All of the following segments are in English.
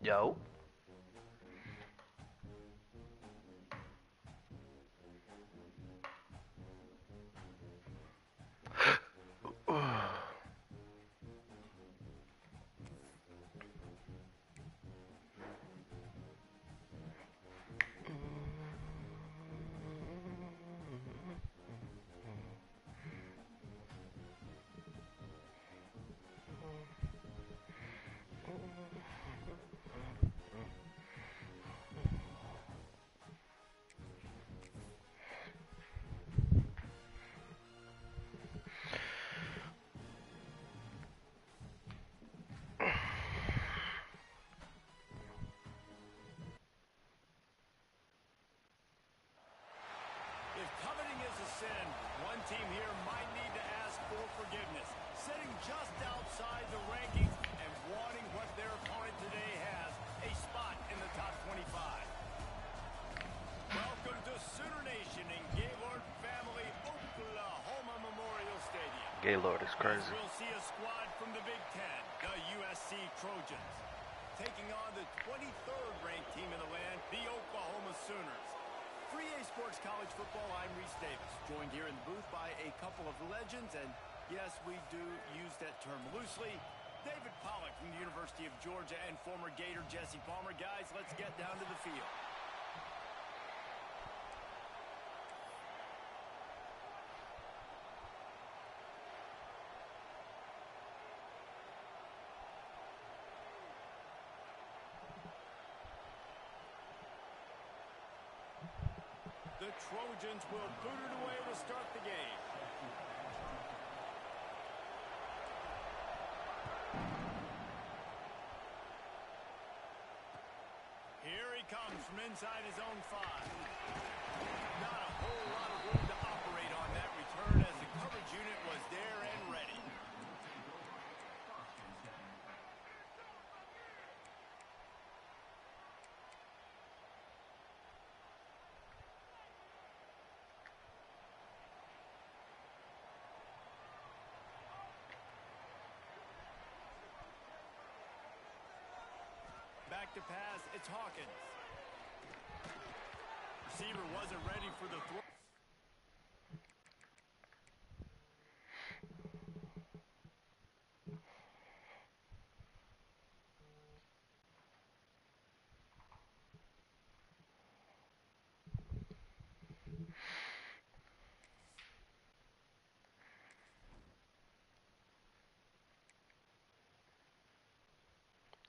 Yo. If coveting is a sin, one team here might need to ask for forgiveness. Sitting just outside the rankings and wanting what their opponent today has, a spot in the top 25. Welcome to Sooner Nation in Gaylord Family Oklahoma Memorial Stadium. Gaylord is crazy. We'll see a squad from the Big Ten, the USC Trojans, taking on the 23rd ranked team in the land, the Oklahoma Sooners. Free A Sports College Football, I'm Reese Davis, joined here in the booth by a couple of legends, and yes, we do use that term loosely. David Pollack from the University of Georgia and former Gator Jesse Palmer. Guys, let's get down to the field. The Trojans will boot it away to start the game. Here he comes from inside his own 5. Not a whole lot of room to operate on that return as the coverage unit was there and ready. Back to pass, it's Hawkins. Receiver wasn't ready for the throw.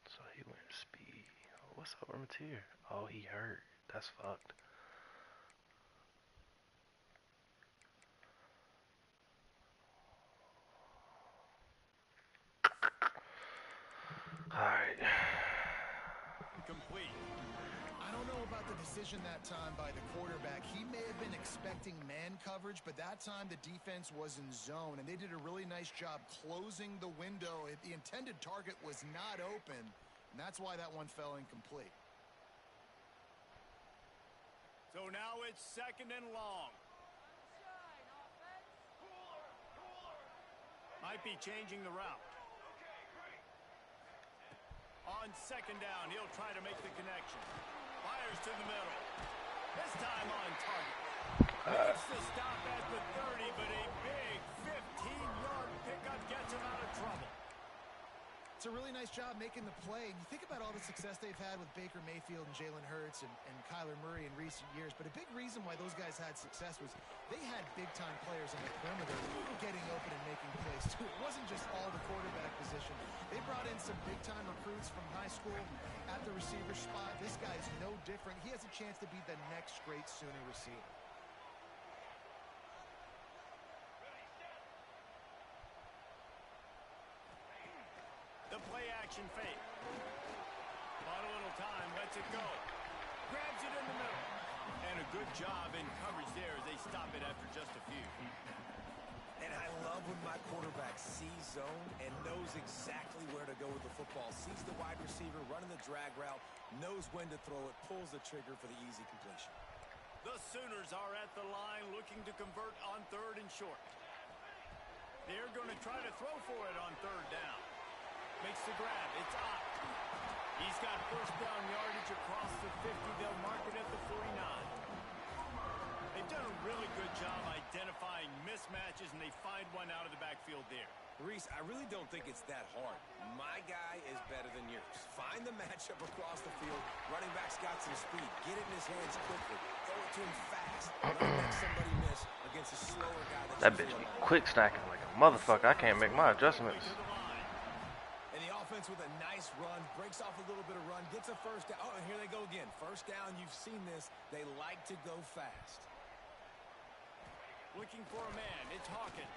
So he went speed. What's up, Armatier? Oh, he hurt. That's fucked. Alright. Complete. I don't know about the decision that time by the quarterback. He may have been expecting man coverage, but that time the defense was in zone, and they did a really nice job closing the window. The intended target was not open, and that's why that one fell incomplete. So now it's 2nd and long. Might be changing the route. On 2nd down, he'll try to make the connection. Fires to the middle. This time on target. Needs to stop at the 30, but a big 15-yard pickup gets him out of trouble. It's a really nice job making the play. And you think about all the success they've had with Baker Mayfield and Jalen Hurts and Kyler Murray in recent years. But a big reason why those guys had success was they had big-time players on the perimeter getting open and making plays, too. It wasn't just all the quarterback position. They brought in some big-time recruits from high school at the receiver spot. This guy's no different. He has a chance to be the next great Sooner receiver. The play-action fake. Bought a little time, lets it go. Grabs it in the middle. And a good job in coverage there as they stop it after just a few. And I love when my quarterback sees zone and knows exactly where to go with the football. Sees the wide receiver running the drag route, knows when to throw it, pulls the trigger for the easy completion. The Sooners are at the line looking to convert on 3rd and short. They're going to try to throw for it on 3rd down. Makes the grab. It's up. He's got first down yardage across the 50. They'll mark it at the 49. They've done a really good job identifying mismatches, and they find one out of the backfield there. Reese, I really don't think it's that hard. My guy is better than yours. Find the matchup across the field. Running back's got some speed. Get it in his hands quickly. Throw it to him fast. Don't make somebody miss against a slower guy. That bitch be quick snacking like a motherfucker. I can't make my adjustments. And the offense with a nice run, breaks off a little bit of run, gets a first down. Oh, and here they go again. First down, you've seen this. They like to go fast. Looking for a man. It's Hawkins.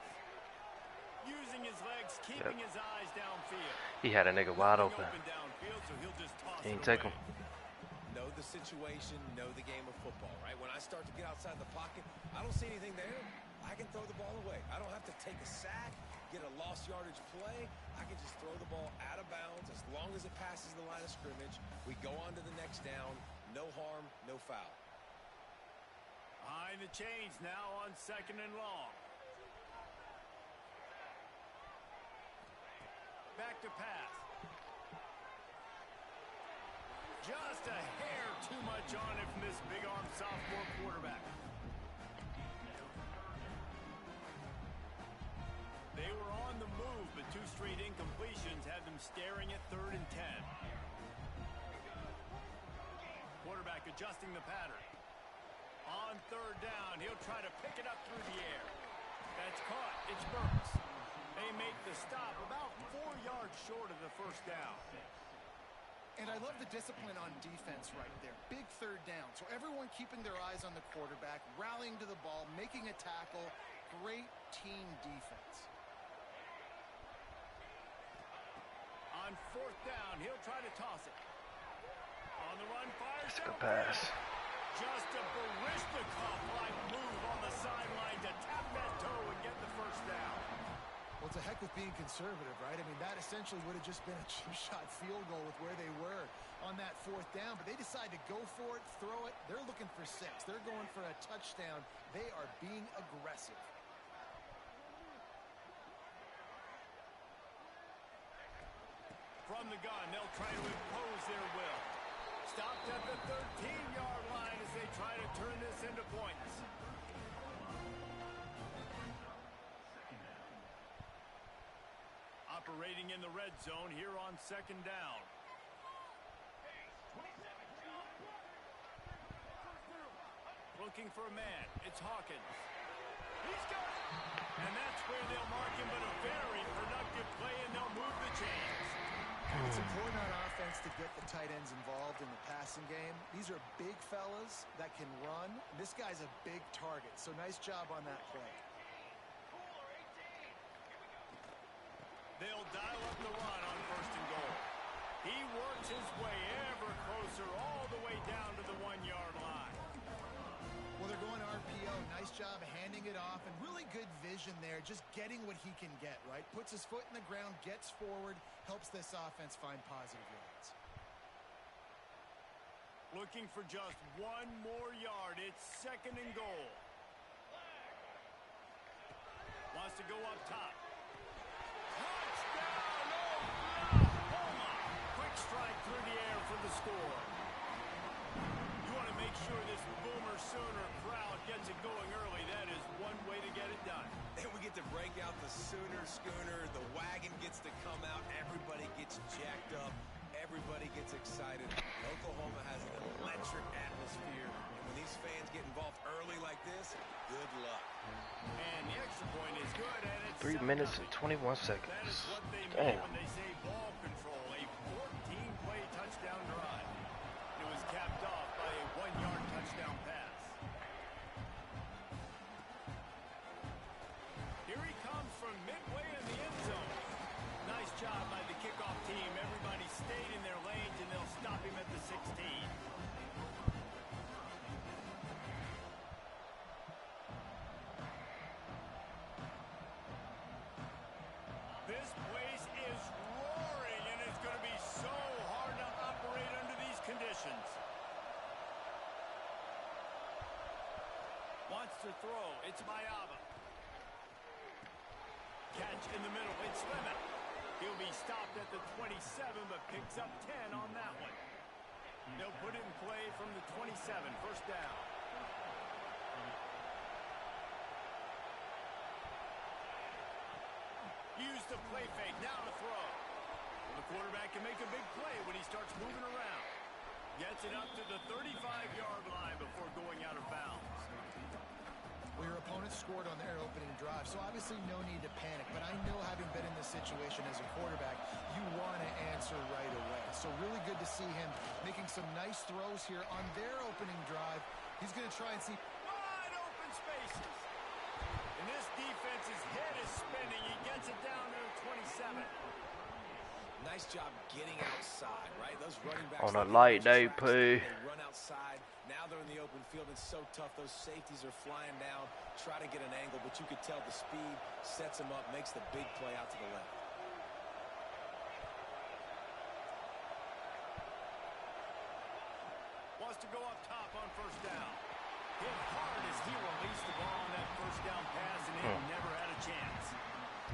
Using his legs, keeping his eyes downfield. He had a nigga wide open. Downfield, so he'll just toss He ain't it take him. Know the situation, know the game of football, right? When I start to get outside the pocket, I don't see anything there. I can throw the ball away. I don't have to take a sack, get a lost yardage play. I can just throw the ball out of bounds as long as it passes the line of scrimmage. We go on to the next down. No harm, no foul. Behind the chains now on 2nd and long. Back to pass. Just a hair too much on it from this big-arm sophomore quarterback. They were on the move, but 2 straight incompletions had them staring at 3rd and 10. Quarterback adjusting the pattern. On 3rd down, he'll try to pick it up through the air. That's caught. It's Burks. They make the stop about 4 yards short of the first down. And I love the discipline on defense right there. Big 3rd down. So everyone keeping their eyes on the quarterback, rallying to the ball, making a tackle. Great team defense. On 4th down, he'll try to toss it. On the run, fires. That's a good pass. Just a Barishnikov-like move on the sideline to tap that toe and get the first down. Well, it's a heck with being conservative, right? I mean, that essentially would have just been a chip shot field goal with where they were on that 4th down. But they decide to go for it, throw it. They're looking for 6. They're going for a touchdown. They are being aggressive. From the gun, they'll try to impose their will. Stopped at the 13-yard line as they try to turn this into points. Operating in the red zone here on 2nd down. Looking for a man. It's Hawkins. He's got it. And that's where they'll mark him, but a very productive play, and they'll move the chains. It's important on offense to get the tight ends involved in the passing game. These are big fellas that can run. This guy's a big target, so nice job on that play. They'll dial up the run on 1st and goal. He works his way ever closer all the way down to the 1-yard line. Well, they're going RPO. Nice job handing it off, and really good vision there, just getting what he can get, right? Puts his foot in the ground, gets forward, helps this offense find positive yards. Looking for just 1 more yard. It's 2nd and goal. Wants to go up top. Touchdown, Oklahoma! Quick strike through the air for the score. You want to make sure this Boomer Sooner crowd gets it going early. That is one way to get it done. And we get to break out the Sooner schooner. The wagon gets to come out. Everybody gets jacked up. Everybody gets excited. Oklahoma has an electric atmosphere. And when these fans get involved early like this, good luck. And the extra point is good, and it's 3 minutes and 21 That seconds. is what they Damn. mean when they say ball control. A 14-play touchdown drive. It was capped off by a 1-yard touchdown pass. Here he comes from midway in the end zone. Nice job by the kickoff team. Everybody stayed in their lanes, and they'll stop him at the 16. This place is roaring, and it's going to be so hard to operate under these conditions. Wants to throw. It's Mayava. Catch in the middle. It's Lemon. He'll be stopped at the 27, but picks up 10 on that one. They'll put it in play from the 27, first down. Use the play fake, now to throw. The quarterback can make a big play when he starts moving around. Gets it up to the 35-yard line before going out of bounds. Well, your opponent scored on their opening drive, so obviously no need to panic. But I know, having been in this situation as a quarterback, you want to answer right away. So really good to see him making some nice throws here on their opening drive. He's going to try and see wide open spaces. And this defense's head is spinning. He gets it down to the 27. Nice job getting outside, right? Those running backs on a light day, they run outside. Now they're in the open field. It's so tough. Those safeties are flying down, try to get an angle, but you could tell the speed sets him up, makes the big play out to the left. Wants to go up top on first down. Hit hard as he released the ball on that first down pass, and it never had a chance.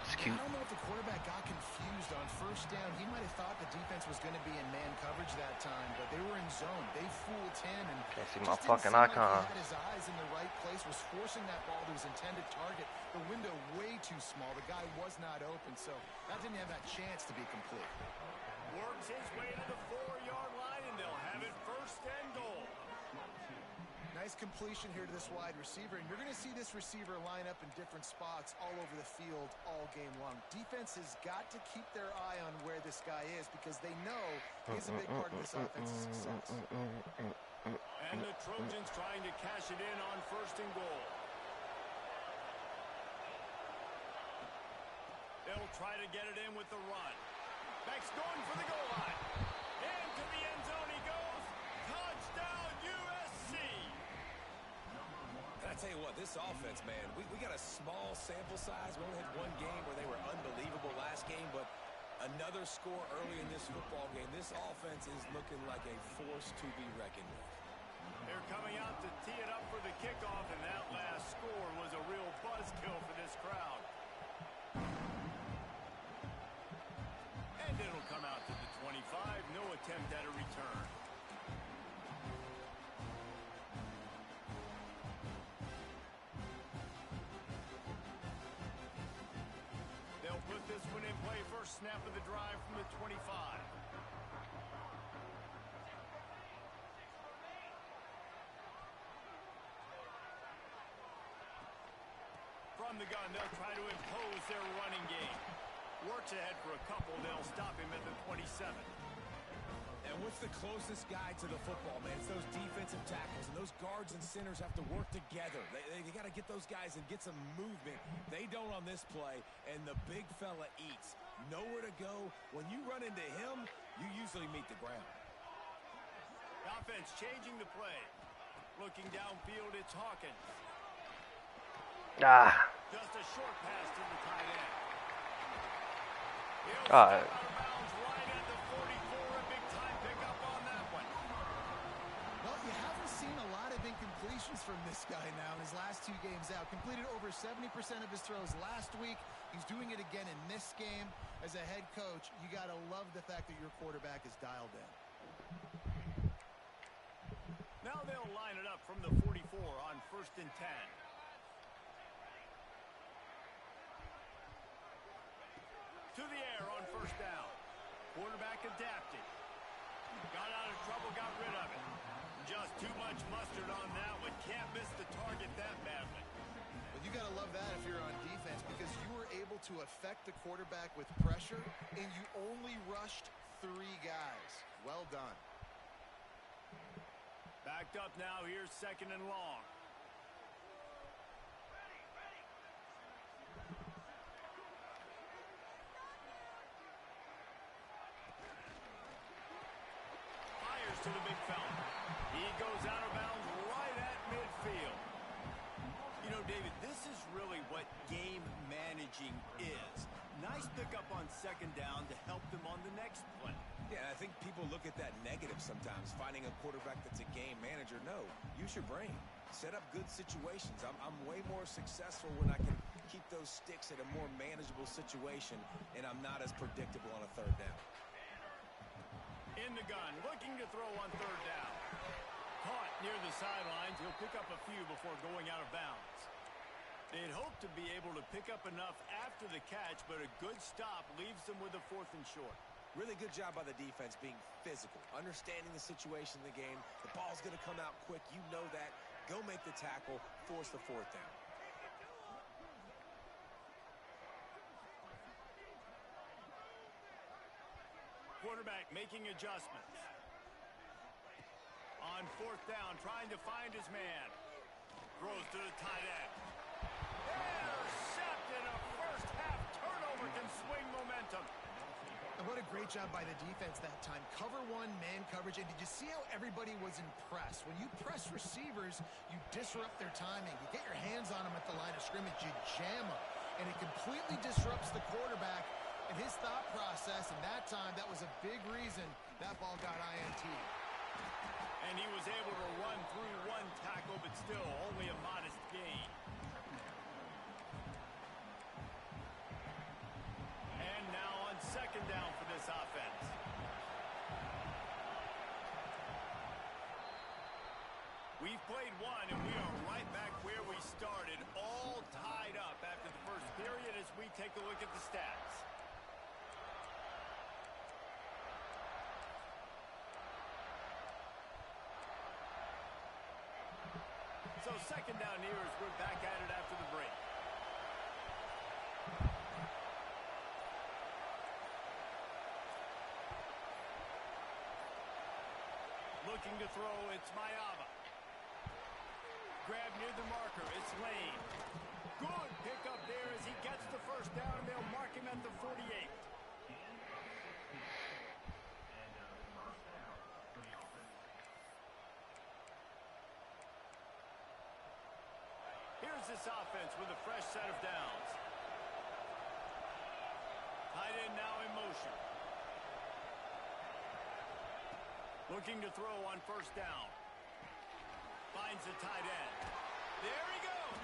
It's cute. I don't know if the quarterback got confused on first down. He might have thought the defense was going to be in man coverage that time, but they were in zone. They fooled him, and Can't see my just fucking didn't seem icon. Like he had his eyes in the right place, was forcing that ball to his intended target. The window way too small. The guy was not open, so that didn't have that chance to be complete. Works his way to the 4-yard line, and they'll have it first and goal. Nice completion here to this wide receiver, and you're going to see this receiver line up in different spots all over the field all game long. Defense has got to keep their eye on where this guy is, because they know he's a big part of this offense's success. And the Trojans trying to cash it in on first and goal. They'll try to get it in with the run. Back's going for the goal line. Into the end zone he goes. Touchdown, USC! And I tell you what, this offense, man, we got a small sample size. We only had one game where they were unbelievable last game, but another score early in this football game. This offense is looking like a force to be reckoned with. They're coming out to tee it up for the kickoff, and that last score was a real buzzkill for this crowd. And it'll come out to the 25. No attempt at a return. They'll put this one in play. First snap of the drive from the 25. From the gun, they'll try to impose their running game. Works ahead for a couple. They'll stop him at the 27. And what's the closest guy to the football, man? It's those defensive tackles, and those guards and centers have to work together. They got to get those guys and get some movement. They don't on this play, and the big fella eats. Nowhere to go. When you run into him, you usually meet the ground. Offense changing the play. Looking downfield, it's Hawkins. Just a short pass to the tight end. He'll step out of bounds right at the 44. A big time pickup on that one. Well, you haven't seen a lot of incompletions from this guy now in his last 2 games out. Completed over 70% of his throws last week. He's doing it again in this game. As a head coach, you got to love the fact that your quarterback is dialed in. Now they'll line it up from the 44 on first and 10. To the air on first down. Quarterback adapted. Got out of trouble, got rid of it. Just too much mustard on that one. Can't miss the target that badly. Well, you got to love that if you're on defense, because you were able to affect the quarterback with pressure, and you only rushed 3 guys. Well done. Backed up now. Here's second and long. To the big fella. He goes out of bounds right at midfield. You know, David, this is really what game managing is. Nice pickup on second down to help them on the next play. Yeah, I think people look at that negative sometimes, finding a quarterback that's a game manager. No, use your brain. Set up good situations. I'm way more successful when I can keep those sticks at a more manageable situation, and I'm not as predictable on a third down. In the gun, looking to throw on third down. Caught near the sidelines. He'll pick up a few before going out of bounds. They'd hope to be able to pick up enough after the catch, but a good stop leaves them with a 4th and short. Really good job by the defense being physical, understanding the situation in the game. The ball's going to come out quick. You know that. Go make the tackle, force the 4th down. Quarterback making adjustments. On 4th down, trying to find his man. Throws to the tight end. Intercepted. A first-half turnover can swing momentum. And what a great job by the defense that time. Cover 1, man coverage. And did you see how everybody was impressed? When you press receivers, you disrupt their timing. You get your hands on them at the line of scrimmage. You jam them. And it completely disrupts the quarterback and his thought process. And that time, that was a big reason that ball got INT. And he was able to run through 1 tackle, but still only a modest gain. And now on 2nd down for this offense. We've played 1, and we are right back where we started, all tied up after the first period as we take a look at the stats. So 2nd down here as we're back at it after the break. Looking to throw, it's Mayava. Grab near the marker, it's Lane. Good pickup there as he gets the 1st down, and they'll mark him at the 48. Here's this offense with a fresh set of downs. Tight end now in motion. Looking to throw on 1st down. Finds the tight end. There he goes.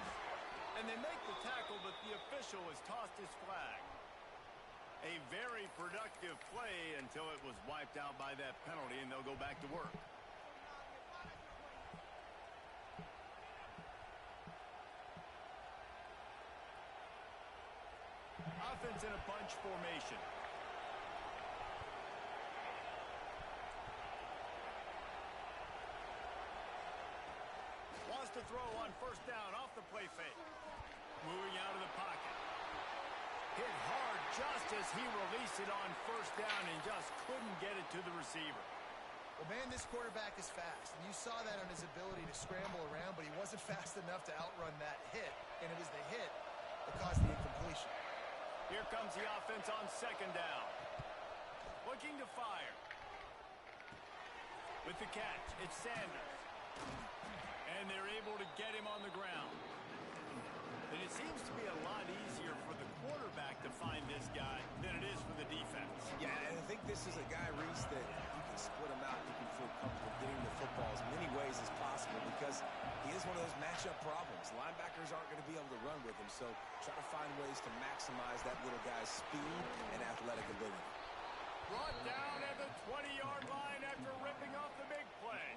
And they make the tackle, but the official has tossed his flag. A very productive play until it was wiped out by that penalty, and they'll go back to work. Offense in a bunch formation. Wants to throw on 1st down off the play fake. Moving out of the pocket. Hit hard just as he released it on 1st down and just couldn't get it to the receiver. Well, man, this quarterback is fast. And you saw that on his ability to scramble around, but he wasn't fast enough to outrun that hit. And it was the hit that caused the incompletion. Here comes the offense on 2nd down. Looking to fire. With the catch, it's Sanders. And they're able to get him on the ground. And it seems to be a lot easier for the quarterback to find this guy than it is for the defense. Yeah, and I think this is a guy, Reese, that you can split him out. You can feel comfortable getting the football as many ways as possible because he is one of those matchup problems. Linebackers aren't going to be able to run with him, so try to find ways to maximize that little guy's speed and athletic ability. Brought down at the 20-yard line after ripping off the big play.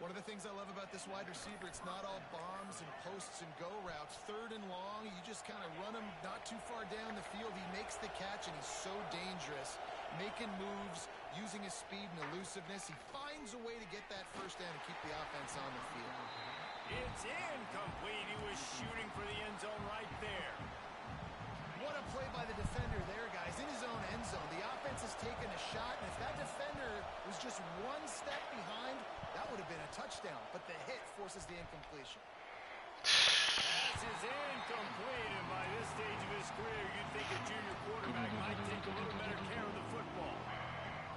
One of the things I love about this wide receiver, it's not all bombs and posts and go routes. 3rd and long, you just kind of run him not too far down the field. He makes the catch, and he's so dangerous, making moves, using his speed and elusiveness. He finds a way to get that 1st down and keep the offense on the field. It's incomplete. He was shooting for the end zone right there. What a play by the defender there, guys. In his own end zone, the offense has taken a shot, and if that defender was just 1 step behind, that would have been a touchdown, but the hit forces the incompletion. Pass is incomplete, and by this stage of his career, you'd think a junior quarterback might take a little better care of the football.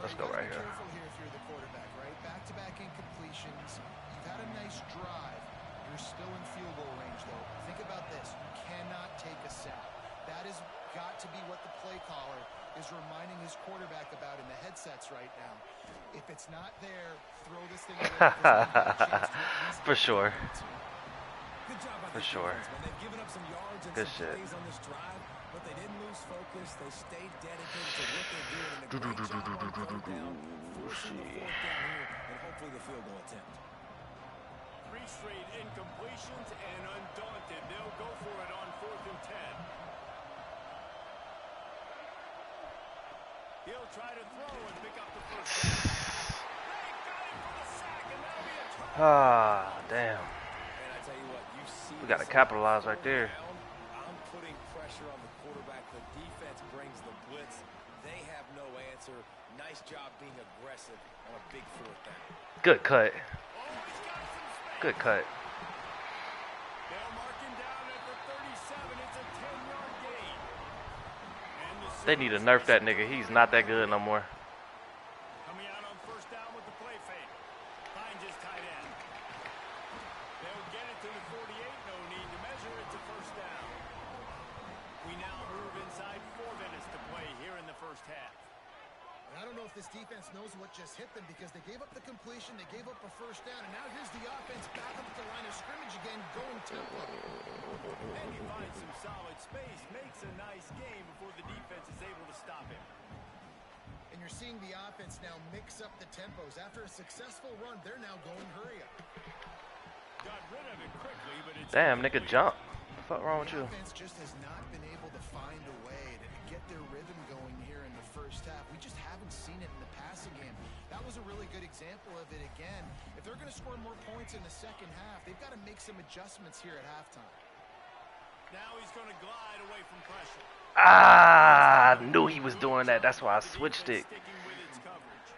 Let's go right here. Be careful here if you're the quarterback, right? Back-to-back incompletions. You've had a nice drive. You're still in field goal range, though. Think about this. You cannot take a sack. That has got to be what the play caller is reminding his quarterback about in the headsets right now. If it's not there, throw this thing away. For sure. Good job by For this sure. defense, man. They've given up some yards and Good some shit. plays on this drive, but they didn't lose focus. They stayed dedicated to what they're doing, and a great job on third down, forcing the fourth down here, and hopefully the field goal attempt. 3 straight incompletions, and undaunted, they'll go for it on 4th and 10. He'll try to throw and pick up the first down. They got him for the sack, and that'll be a try. Ah, damn. And I tell you what, you see We got to this capitalize on right there. down. I'm putting pressure on the quarterback. The defense brings the blitz. They have no answer. Nice job being aggressive on a big 4th down. Good cut. Oh, he's got some space. Good cut. They'll mark him down at the 37. It's a 10-yard gain. And the They need to nerf that nigga. He's not that good no more. coming out on 1st down with the play fake. Finds his tight end. They'll get it to the 48. No need to measure. It's a 1st down. We now move inside 4 minutes to play here in the 1st half. And I don't know if this defense knows what just hit them because they gave up the completion, they gave up a 1st down, and now here's the offense back up to the line of scrimmage again, going tempo. And he finds some solid space, makes a nice game before the defense is able to stop him. And you're seeing the offense now mix up the tempos. After a successful run, they're now going hurry up. Got rid of it quickly, but it's Damn, nigga, jump. What the fuck wrong with The you? offense just has not been able to find a way to get their rhythm going here in the 1st half. We just haven't seen it in the passing game. That was a really good example of it again. If they're going to score more points in the 2nd half, they've got to make some adjustments here at halftime. Now he's going to glide away from pressure. Ah, I knew he was doing that. That's why I switched it. Sticking with its coverage.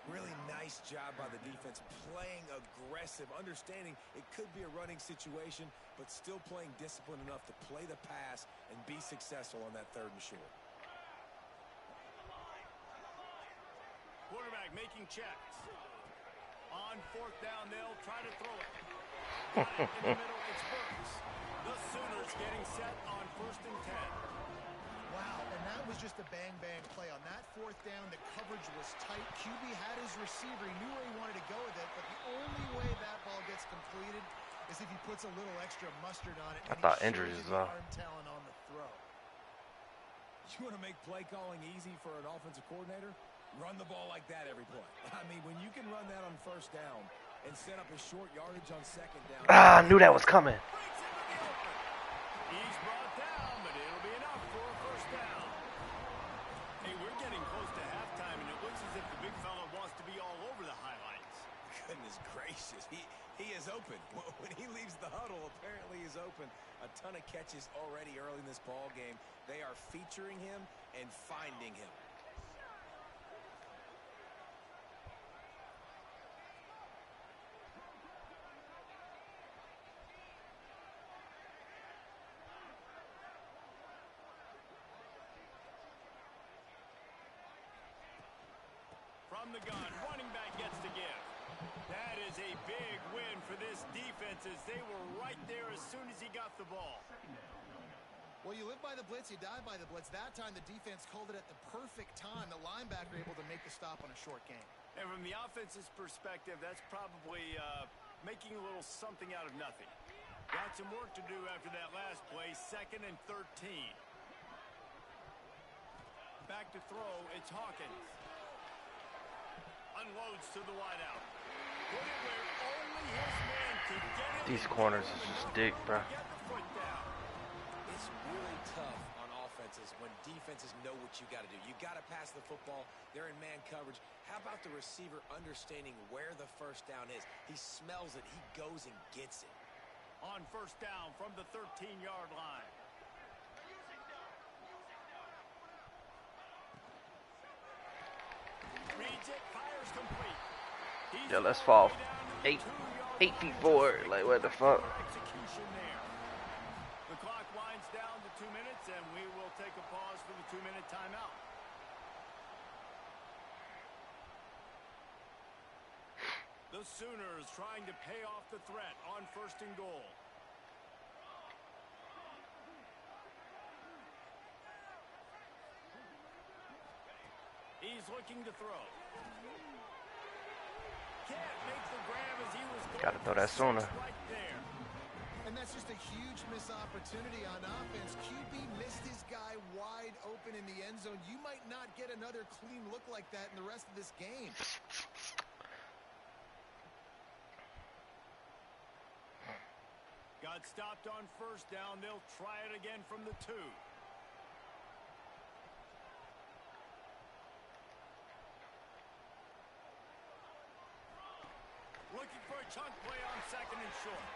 Really nice job by the defense, playing aggressive, understanding it could be a running situation, but still playing disciplined enough to play the pass and be successful on that 3rd and short. Quarterback making checks. On 4th down, they'll try to throw it. Got it in the middle, it's Burks. The Sooners getting set on 1st and 10. Wow, and that was just a bang-bang play. On that 4th down, the coverage was tight. QB had his receiver. He knew where he wanted to go with it, but the only way that ball gets completed is if he puts a little extra mustard on it. I And thought he injuries shows was you the off. arm talent on the throw. You want to make play calling easy for an offensive coordinator? Run the ball like that every play. I mean, when you can run that on 1st down and set up a short yardage on 2nd down. Ah, I knew that was coming. Breaks into the open. He's brought down, but it'll be enough for a 1st down. Hey, we're getting close to halftime, and it looks as if the big fella wants to be all over the highlights. Goodness gracious, he is open. When he leaves the huddle, apparently he's open. A ton of catches already early in this ball game. They are featuring him and finding him. From the gun, running back gets to give. That is a big win for this defense as they were right there as soon as he got the ball. Well, you live by the blitz, you die by the blitz. That time, the defense called it at the perfect time. The linebacker able to make the stop on a short gain. And from the offense's perspective, that's probably making a little something out of nothing. Got some work to do after that last play, 2nd and 13. Back to throw, it's Hawkins. Unloads to the wideout. Put it where only his man could get it. These corners is just dick, bro. Get the foot down. It's really tough on offenses when defenses know what you got to do. You got to pass the football. They're in man coverage. How about the receiver understanding where the 1st down is? He smells it. He goes and gets it. On 1st down from the 13-yard line. Reads it, fires complete. He's Yeah, let's all fall. the way down to the 8 2-yard feet line. forward. Like, what the fuck? Execution there. The clock winds down to 2 minutes, and we will take a pause for the 2-minute timeout. The Sooners trying to pay off the threat on 1st and goal. He's looking to throw. Can't make the grab as he was going. Gotta throw that sooner. Right there. And that's just a huge missed opportunity on offense. QB missed his guy wide open in the end zone. You might not get another clean look like that in the rest of this game. Got stopped on first down. They'll try it again from the 2. Looking for a chunk play on 2nd and short.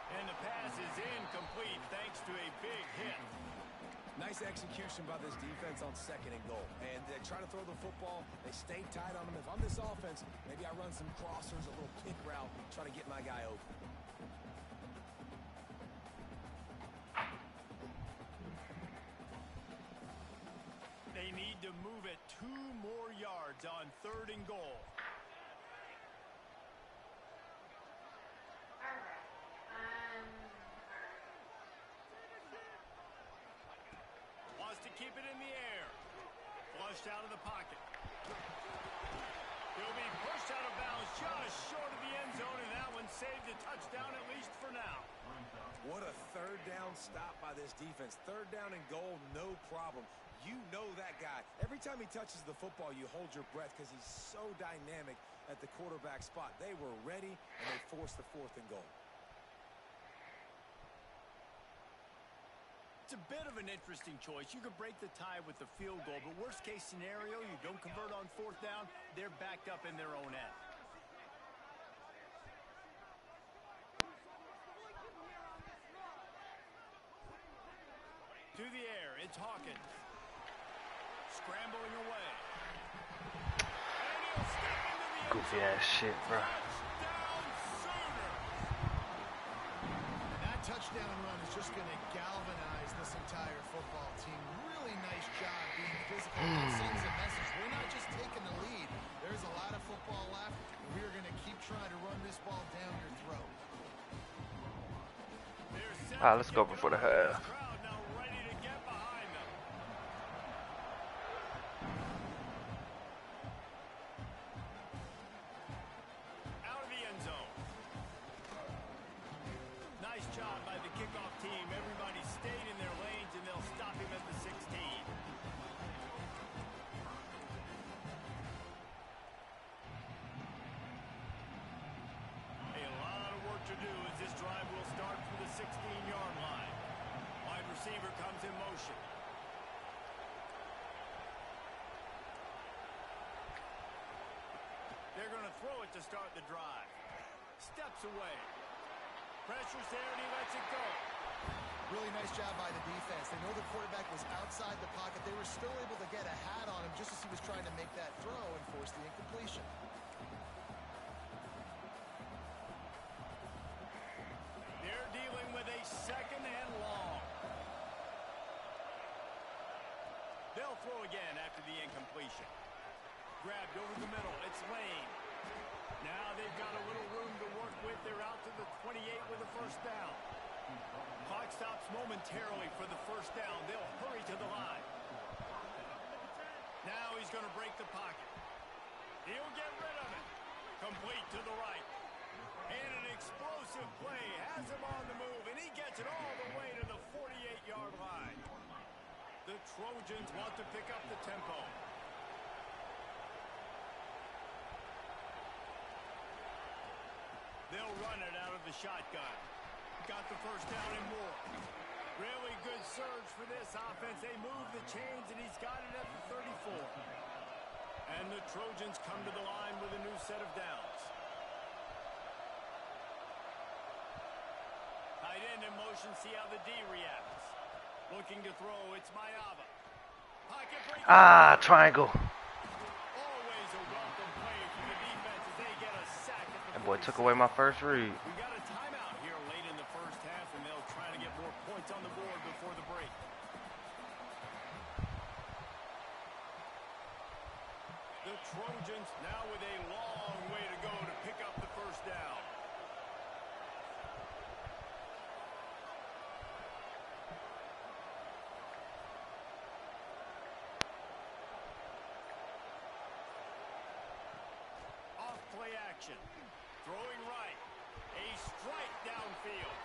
And the pass is incomplete thanks to a big hit. Nice execution by this defense on 2nd and goal. And they try to throw the football. They stay tight on them. If I'm this offense, maybe I run some crossers, a little kick route, try to get my guy open. They need to move it 2 more yards on 3rd and goal. Wants to keep it in the air. Flushed out of the pocket. He'll be pushed out of bounds just short of the end zone, and that one saved a touchdown at least for now. What a 3rd down stop by this defense. 3rd down and goal, no problem. You know that guy. Every time he touches the football, you hold your breath because he's so dynamic at the quarterback spot. They were ready, and they forced the 4th and goal. It's a bit of an interesting choice. You could break the tie with the field goal, but worst case scenario, you don't convert on 4th down, they're backed up in their own end. To the air, it's Hawkins. Scrambling away. And he'll step into the end Goofy zone. ass shit, bro. Touchdown Sooners. That touchdown run is just going to galvanize this entire football team. Really nice job being physical. That sends a message. We're not just taking the lead. There's a lot of football left. We're going to keep trying to run this ball down your throat. All right, let's go before the half. Crowd now ready to get behind them. Out of the end zone. Nice job by the kickoff team. Everybody stayed in their lanes, and they'll stop him at the 16. A lot of work to do as this drive will start from the 16-yard line. Wide receiver comes in motion. They're going to throw it to start the drive. Steps away. Pressure's there, and he lets it go. Really nice job by the defense. They know the quarterback was outside the pocket. They were still able to get a hat on him just as he was trying to make that throw and force the incompletion. They're dealing with a 2nd and long. They'll throw again after the incompletion. Grabbed over the middle. It's Lane. Now they've got a little room to work with. They're out to the 28 with a 1st down. Clock stops momentarily for the 1st down. They'll hurry to the line. Now he's going to break the pocket. He'll get rid of it. Complete to the right. And an explosive play has him on the move, and he gets it all the way to the 48-yard line. The Trojans want to pick up the tempo. They'll run it out of the shotgun. Got the 1st down and more. Really good surge for this offense. They move the chains, and he's got it at the 34. And the Trojans come to the line with a new set of downs. Tight end in motion, see how the D reacts. Looking to throw, it's Mayava. Pocket break. Triangle. Always a welcome play for the defense as they get a sack at the That boy 46. took away my first read. We got a timeout here late in the 1st half, and they'll try to get more points on the board before the break. The Trojans now with a long way to go to pick up the 1st down. Off play action. Throwing right. A strike downfield.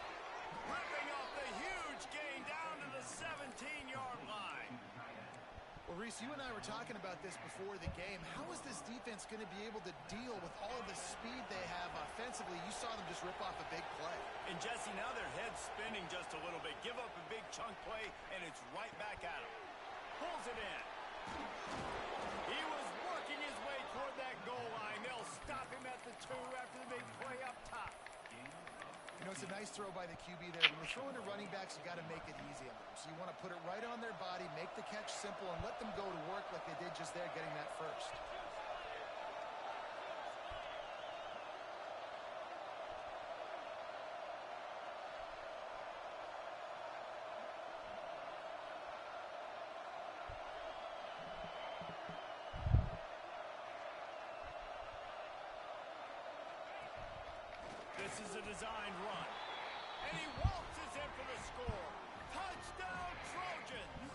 Reese, you and I were talking about this before the game. How is this defense going to be able to deal with all the speed they have offensively? You saw them just rip off a big play. And Jesse, now their head's spinning just a little bit. Give up a big chunk play, and it's right back at him. Pulls it in. He was working his way toward that goal line. They'll stop him at the 2 after the big play up top. You know, it's a nice throw by the QB there. When you're throwing to running backs, you got to make it easy on them. So you want to put it right on their body, make the catch simple, and let them go to work like they did just there, getting that first. This is a designed run. And he waltzes in for the score. Touchdown, Trojans!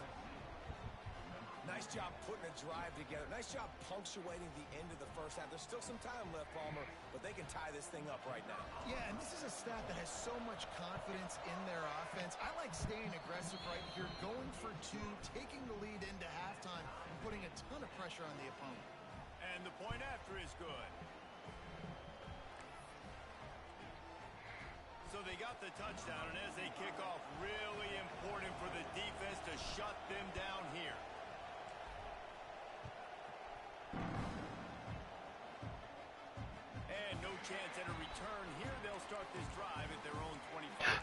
Nice job putting a drive together. Nice job punctuating the end of the first half. There's still some time left, Palmer, but they can tie this thing up right now. Yeah, and this is a staff that has so much confidence in their offense. I like staying aggressive right here, going for 2, taking the lead into halftime, and putting a ton of pressure on the opponent. And the point after is good. So they got the touchdown, and as they kick off, really important for the defense to shut them down here. And no chance at a return here. They'll start this drive at their own 25.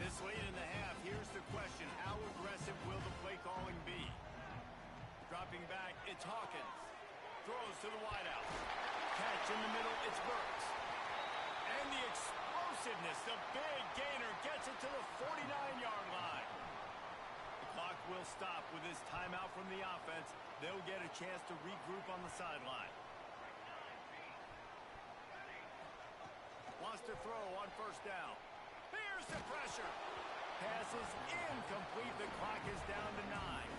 This late in the half, here's the question. How aggressive will the play calling be? Dropping back, it's Hawkins. Throws to the wideout. Catch in the middle, it's Burks. And the explosiveness, the big gainer gets it to the 49-yard line. The clock will stop with this timeout from the offense. They'll get a chance to regroup on the sideline. Wants to throw on first down. Here's the pressure. Pass is incomplete. The clock is down to 9.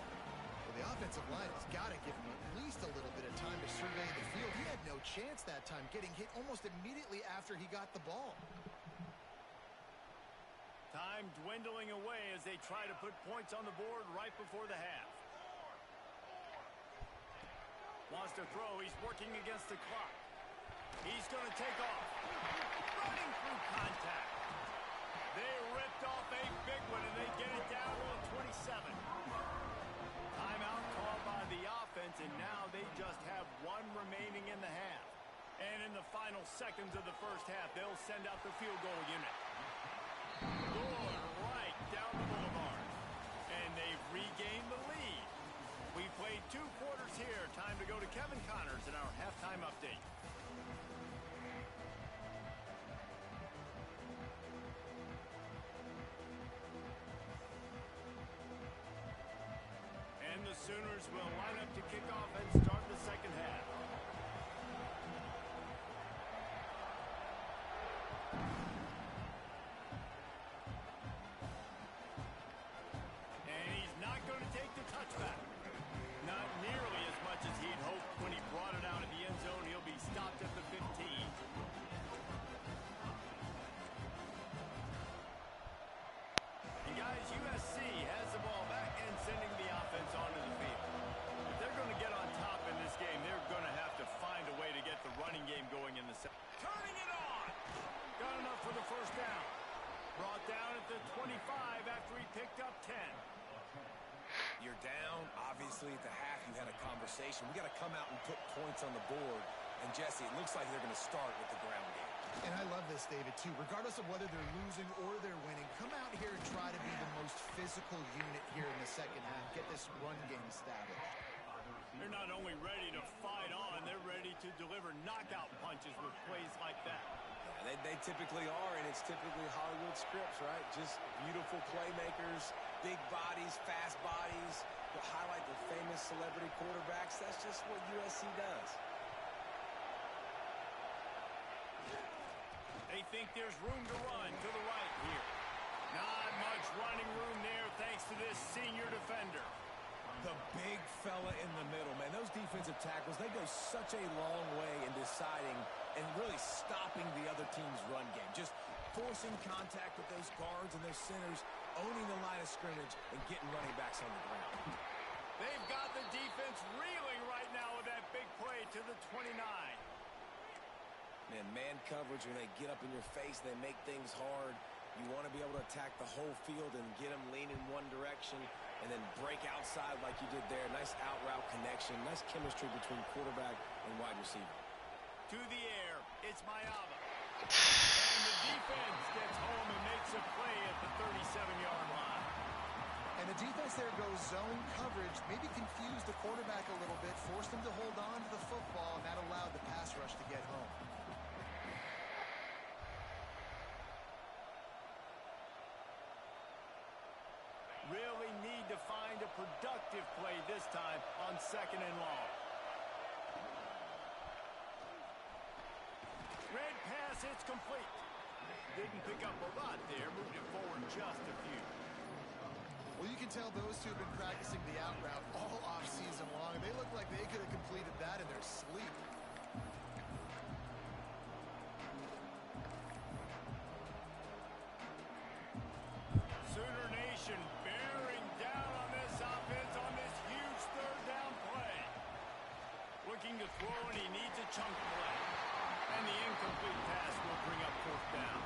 Well, the offensive line has got to give him at least a little bit of time to survey the field. He had no chance that time, getting hit almost immediately after he got the ball. Time dwindling away as they try to put points on the board right before the half. Wants to throw. He's working against the clock. He's going to take off. Running through contact. They ripped off a big one, and they get it down to the 27. Timeout called by the offense, and now they just have 1 remaining in the half. And in the final seconds of the first half, they'll send out the field goal unit. Going right down the boulevard. And they've regained the lead. We played 2 quarters here. Time to go to Kevin Connors in our halftime update. And the Sooners will line up to kick off and start the second half. And he's not going to take the touchback. Not nearly as much as he'd hoped when he brought it out of the end zone. He'll be stopped at the 15. And guys, USC has the ball back and sending the offense onto the field. If they're going to get on top in this game, they're going to have to find a way to get the running game going in the second. Turning it on! Got enough for the first down. Brought down at the 25 after he picked up 10. You're down. Obviously, at the half, you had a conversation. We got to come out and put points on the board. And, Jesse, it looks like they're going to start with the ground game. And I love this, David, too. Regardless of whether they're losing or they're winning, come out here and try to be the most physical unit here in the second half. Get this run game established. They're not only ready to fight on, they're ready to deliver knockout punches with plays like that. Yeah, they typically are, and it's typically Hollywood scripts, right? Just beautiful playmakers, big bodies, fast bodies, that highlight the famous celebrity quarterbacks. That's just what USC does. They think there's room to run to the right here. Not much running room there thanks to this senior defender. The big fella in the middle, man. Those defensive tackles, they go such a long way in deciding and really stopping the other team's run game. Just forcing contact with those guards and those centers, owning the line of scrimmage, and getting running backs on the ground. They've got the defense reeling right now with that big play to the 29. Man coverage, when they get up in your face, they make things hard. You want to be able to attack the whole field and get them leaning one direction and then break outside like you did there. Nice out route connection. Nice chemistry between quarterback and wide receiver. To the air, it's Mayava. And the defense gets home and makes a play at the 37-yard line. And the defense there goes zone coverage, maybe confused the quarterback a little bit, forced him to hold on to the football, and that allowed the pass rush to get home. Really need to find a productive play this time on 2nd and long. Red pass, it's complete. Didn't pick up a lot there, moved it forward just a few. Well, you can tell those two have been practicing the out route all off-season long. They look like they could have completed that in their sleep. Sooner Nation bearing down on this offense on this huge 3rd down play. Looking to throw, and he needs a chunk play. And the incomplete pass will bring up 4th down.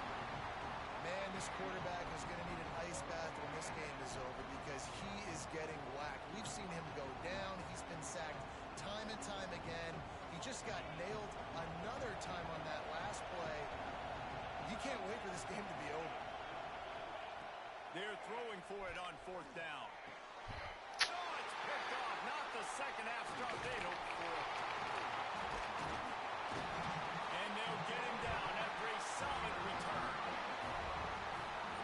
Man, this quarterback is going to need an ice bath when this game is over because he is getting whacked. We've seen him go down. He's been sacked time and time again. He just got nailed another time on that last play. You can't wait for this game to be over. They're throwing for it on 4th down. Oh, it's picked off. Not the second half start they'd hoped for. And they'll get him down after a solid return.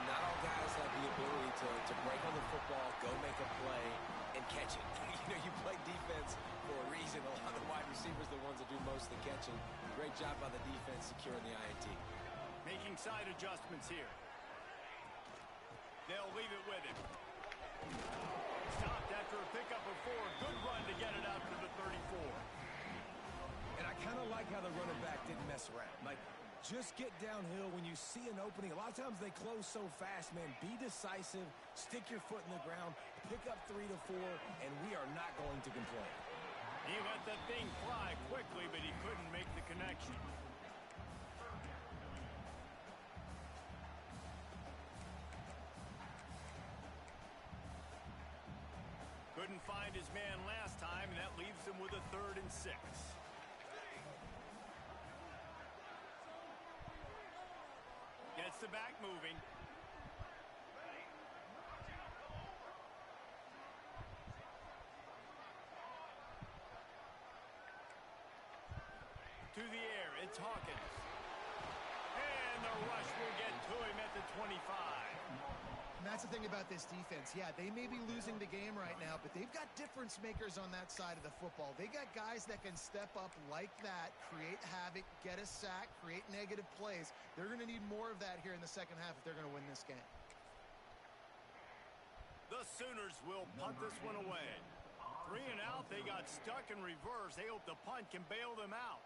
Not all guys have the ability to break on the football, go make a play, and catch it. You play defense for a reason. A lot of wide receivers are the ones that do most of the catching. Great job by the defense securing the INT. Making side adjustments here. They'll leave it with him. Stopped after a pickup of 4. Good run to get it out to the 34. And I kind of like how the running back didn't mess around. Like, just get downhill when you see an opening. A lot of times they close so fast, man. Be decisive, stick your foot in the ground, pick up 3 to 4, and we are not going to complain. He let that thing fly quickly, but he couldn't make the connection. Couldn't find his man last time, and that leaves him with a 3rd and 6. Gets the back moving. To the air, it's Hawkins. And the rush will get to him at the 25. And that's the thing about this defense. Yeah, they may be losing the game right now, but they've got difference makers on that side of the football. They got guys that can step up like that, create havoc, get a sack, create negative plays. They're going to need more of that here in the second half if they're going to win this game. The Sooners will punt this one away. 3 and out, they got stuck in reverse. They hope the punt can bail them out.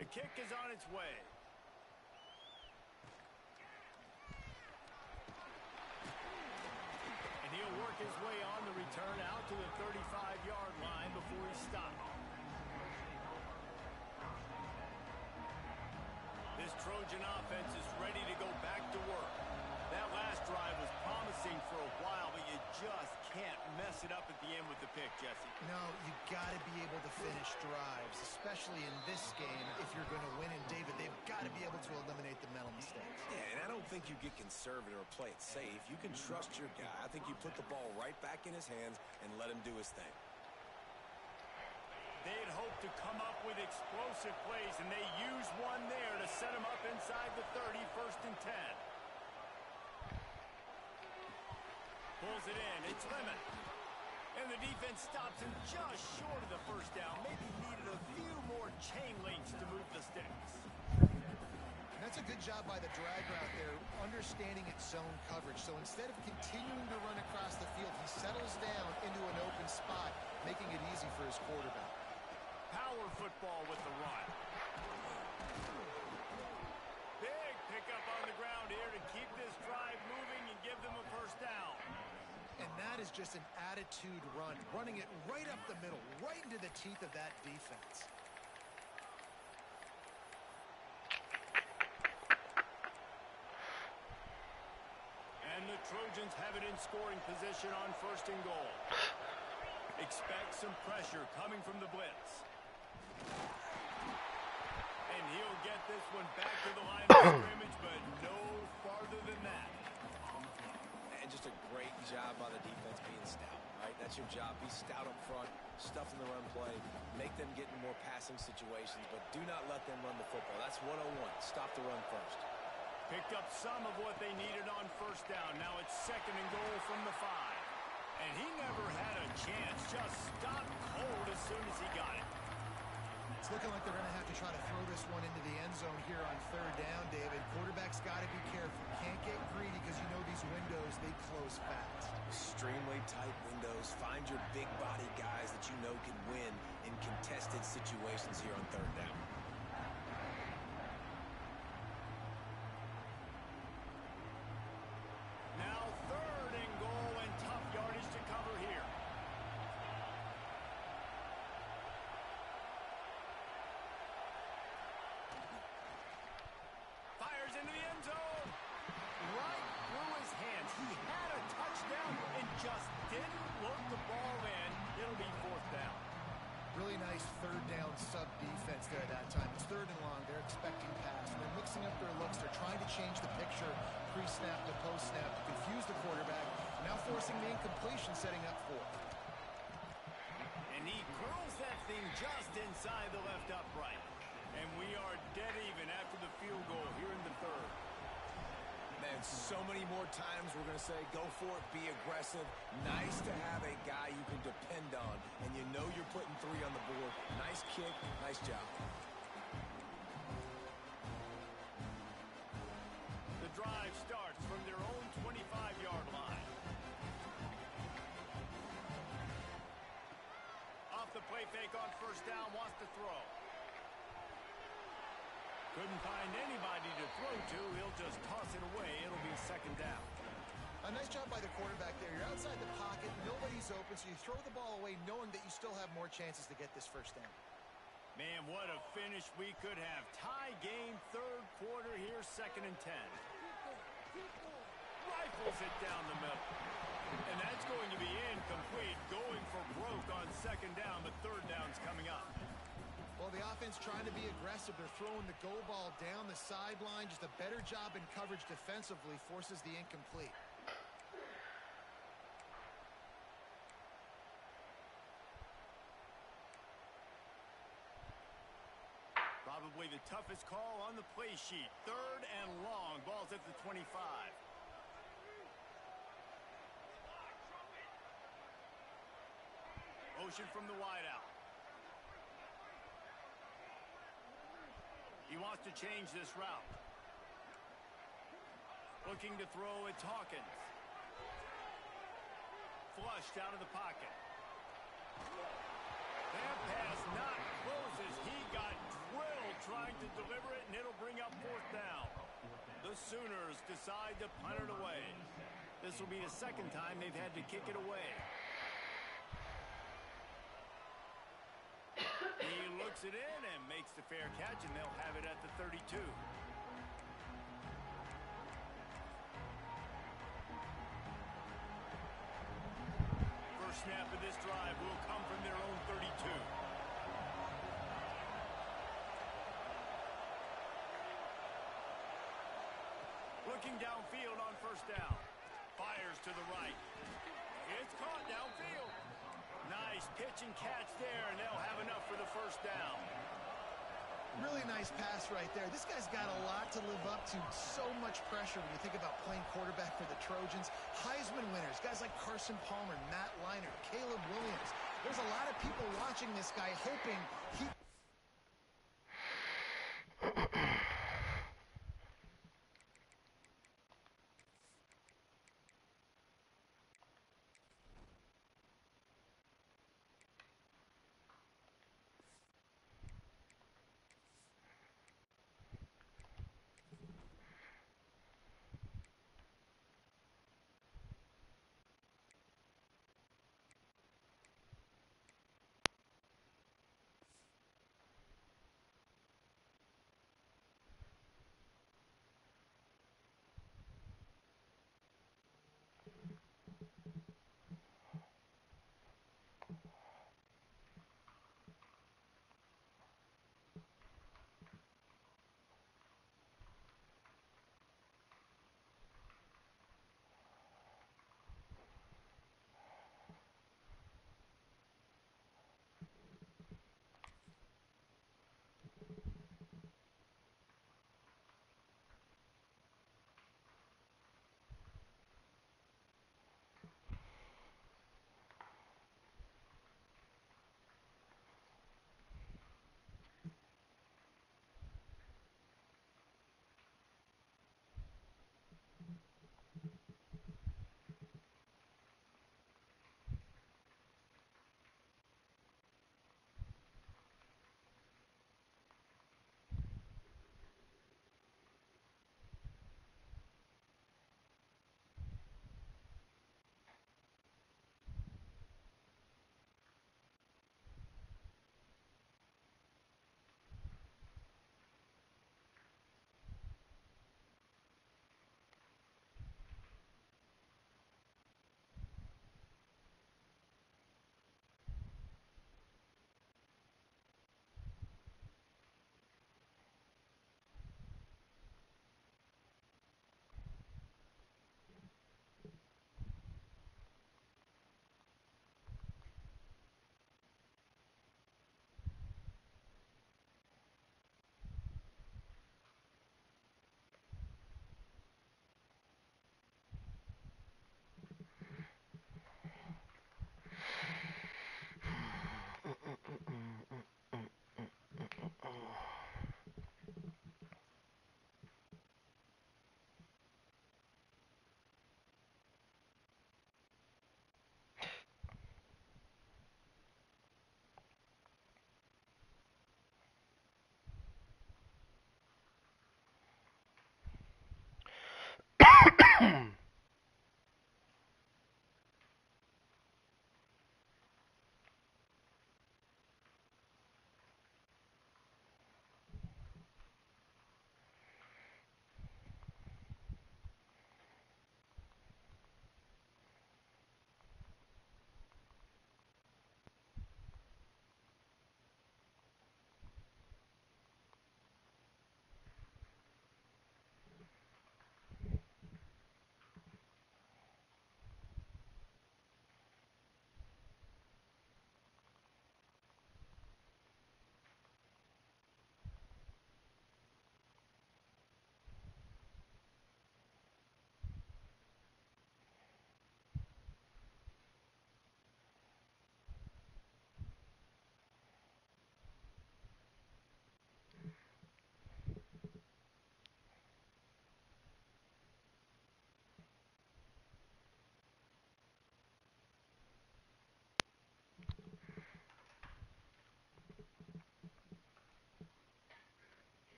The kick is on its way. And he'll work his way on the return out to the 35-yard line before he stops. This Trojan offense is ready to go back to work. That last drive was promising for a while, but you just can't mess it up at the end with the pick, Jesse. No, you got to be able to finish drives, especially in this game if you're going to win. And David, they've got to be able to eliminate the mental mistakes. Yeah, and I don't think you get conservative or play it safe. You can trust your guy. I think you put the ball right back in his hands and let him do his thing. They had hoped to come up with explosive plays, and they used one there to set him up inside the 30, 1st and 10. Pulls it in. It's Lemon. And the defense stops him just short of the 1st down. Maybe needed a few more chain links to move the sticks. And that's a good job by the drag route there, understanding its zone coverage. So instead of continuing to run across the field, he settles down into an open spot, making it easy for his quarterback. power football with the run. Big pickup on the ground here to keep this drive moving and give them a first down. And that is just an attitude run, running it right up the middle, right into the teeth of that defense. And the Trojans have it in scoring position on first and goal. Expect some pressure coming from the blitz. And he'll get this one back to the line of scrimmage, but no farther than that. And just a great job by the defense being stout, right? That's your job. Be stout up front, stuff in the run play, make them get in more passing situations, but do not let them run the football. That's 101. Stop the run first. Picked up some of what they needed on first down. Now it's second and goal from the 5. And he never had a chance. Just stopped cold as soon as he got it. It's looking like they're going to have to try to throw this one into the end zone here on third down, David. Quarterback's got to be careful. Can't get greedy because you know these windows, they close fast. Extremely tight windows. Find your big body guys that you know can win in contested situations here on third down. Now third and goal and tough yardage to cover here. Fires into the end zone. Right through his hands. He had a touchdown and just didn't look the ball in. It'll be fourth down. Really nice third down sub defense there that time. It's third and long. They're expecting pass. And they're mixing up their looks. They're trying to change the picture pre-snap to post-snap to confuse the quarterback. Now forcing the incompletion, setting up for it. And he curls that thing just inside the left upright. And we are dead even after the field goal here in the third. Man, so many more times we're going to say, go for it, be aggressive. Nice to have a guy you can depend on, and you know you're putting 3 on the board. Nice kick, nice job. The drive starts from their own 25-yard line. Off the play fake on first down, wants to throw. Couldn't find anybody to throw to. He'll just toss it away. It'll be second down. A nice job by the quarterback there. You're outside the pocket. Nobody's open, so you throw the ball away knowing that you still have more chances to get this first down. Man, what a finish we could have. Tie game, third quarter here, second and 10. Rifles it down the middle. And that's going to be incomplete. Going for broke on second down, but third down's coming up. Well, the offense trying to be aggressive. They're throwing the go ball down the sideline. Just a better job in coverage defensively forces the incomplete. Probably the toughest call on the play sheet. Third and long. Ball's at the 25. Motion from the wideout. He wants to change this route. Looking to throw, it's Hawkins. Flushed out of the pocket. That pass not close as he got drilled trying to deliver it, and it'll bring up fourth down. The Sooners decide to punt it away. This will be the second time they've had to kick it away. He looks it in and makes the fair catch, and they'll have it at the 32. First snap of this drive will come from their own 32. Looking downfield on first down. Fires to the right. It's caught downfield. Nice pitch and catch there, and they'll have enough for the first down. Really nice pass right there. This guy's got a lot to live up to. So much pressure when you think about playing quarterback for the Trojans. Heisman winners, guys like Carson Palmer, Matt Leinart, Caleb Williams. There's a lot of people watching this guy hoping he...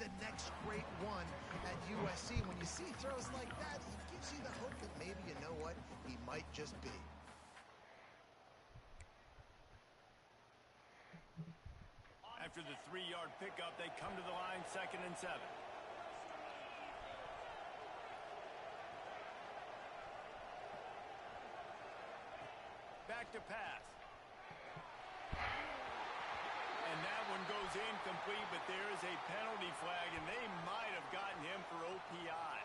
the next great one at USC. When you see throws like that, it gives you the hope that maybe, you know what, he might just be. After the 3-yard pickup, they come to the line 2nd and 7. Back to pass. And that one goes incomplete, but there is a penalty flag, and they might have gotten him for OPI.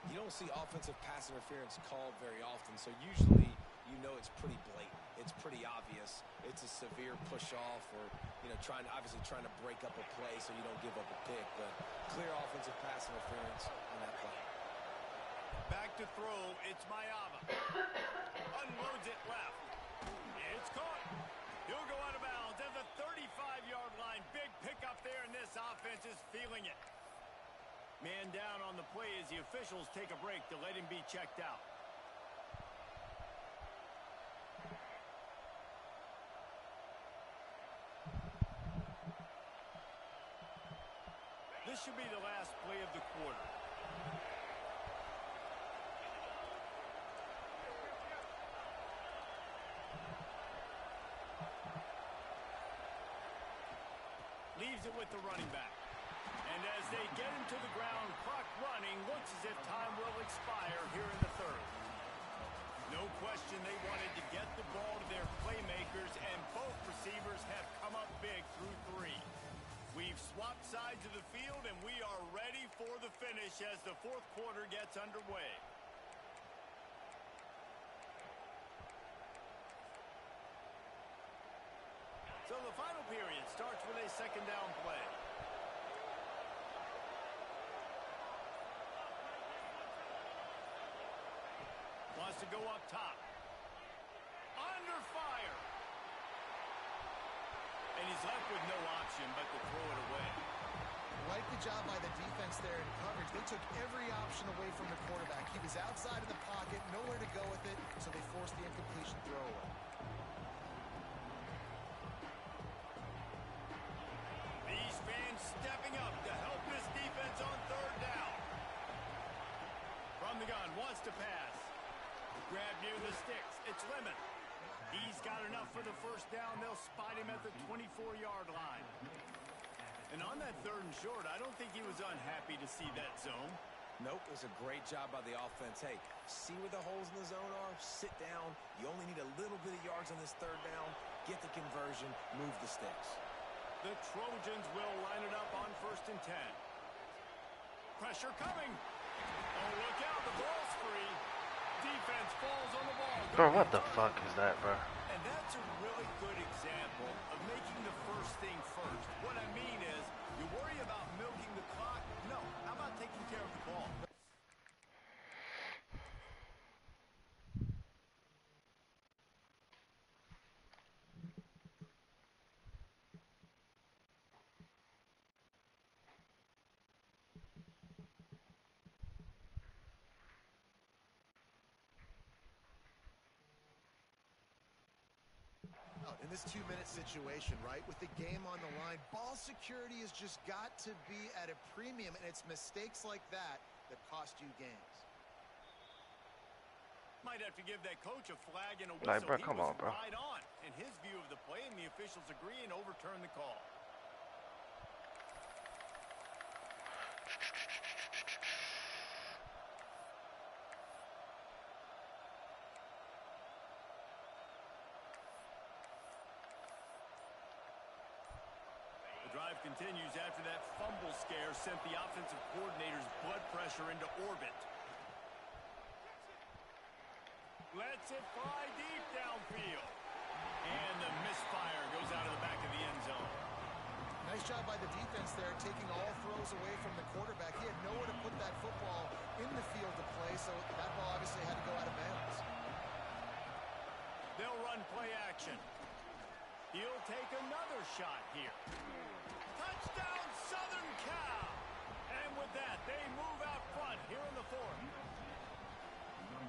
You don't see offensive pass interference called very often, so usually you know it's pretty blatant. It's pretty obvious. It's a severe push-off or, you know, obviously trying to break up a play so you don't give up a pick, but clear offensive pass interference on that play. Back to throw, it's Mayava. Unloads it left. It's caught. He'll go out of bounds at the 35-yard line. Big pickup there, and this offense is feeling it. Man down on the play as the officials take a break to let him be checked out. This should be the last play of the quarter. Leaves it with the running back. And as they get him to the ground, clock running, looks as if time will expire here in the 3rd. No question they wanted to get the ball to their playmakers, and both receivers have come up big through 3. We've swapped sides of the field, and we are ready for the finish as the 4th quarter gets underway. So the final period starts with a 2nd down play. Wants to go up top. Under fire. And he's left with no option but to throw it away. Like the job by the defense there in coverage. They took every option away from the quarterback. He was outside of the pocket, nowhere to go with it, so they forced the incompletion throwaway. These fans stepping up to help this defense on 3rd down. From the gun, wants to pass. Grab near the sticks. It's Lemon. He's got enough for the 1st down. They'll spot him at the 24-yard line. And on that 3rd and short, I don't think he was unhappy to see that zone. Nope, it was a great job by the offense. Hey, see where the holes in the zone are? Sit down. You only need a little bit of yards on this 3rd down. Get the conversion. Move the sticks. The Trojans will line it up on 1st and 10. Pressure coming. Oh, look out. The ball's free. Defense falls on the ball. Bro, what the fuck is that, bro? And that's a really good example of making the first thing first. What I mean is, you worry about milking the clock. No, how about taking care of the ball? In this 2-minute situation, right, with the game on the line, ball security has just got to be at a premium, and it's mistakes like that that cost you games. Might have to give that coach a flag and a whistle. Like, bro, come on, bro. Right on in his view of the play, and the officials agree and overturn the call. Drive continues after that fumble scare sent the offensive coordinator's blood pressure into orbit. Lets it fly deep downfield. And the misfire goes out of the back of the end zone. Nice job by the defense there, taking all throws away from the quarterback. He had nowhere to put that football in the field to play, so that ball obviously had to go out of bounds. They'll run play action. He'll take another shot here. Touchdown, Southern Cal! And with that, they move out front here in the 4th.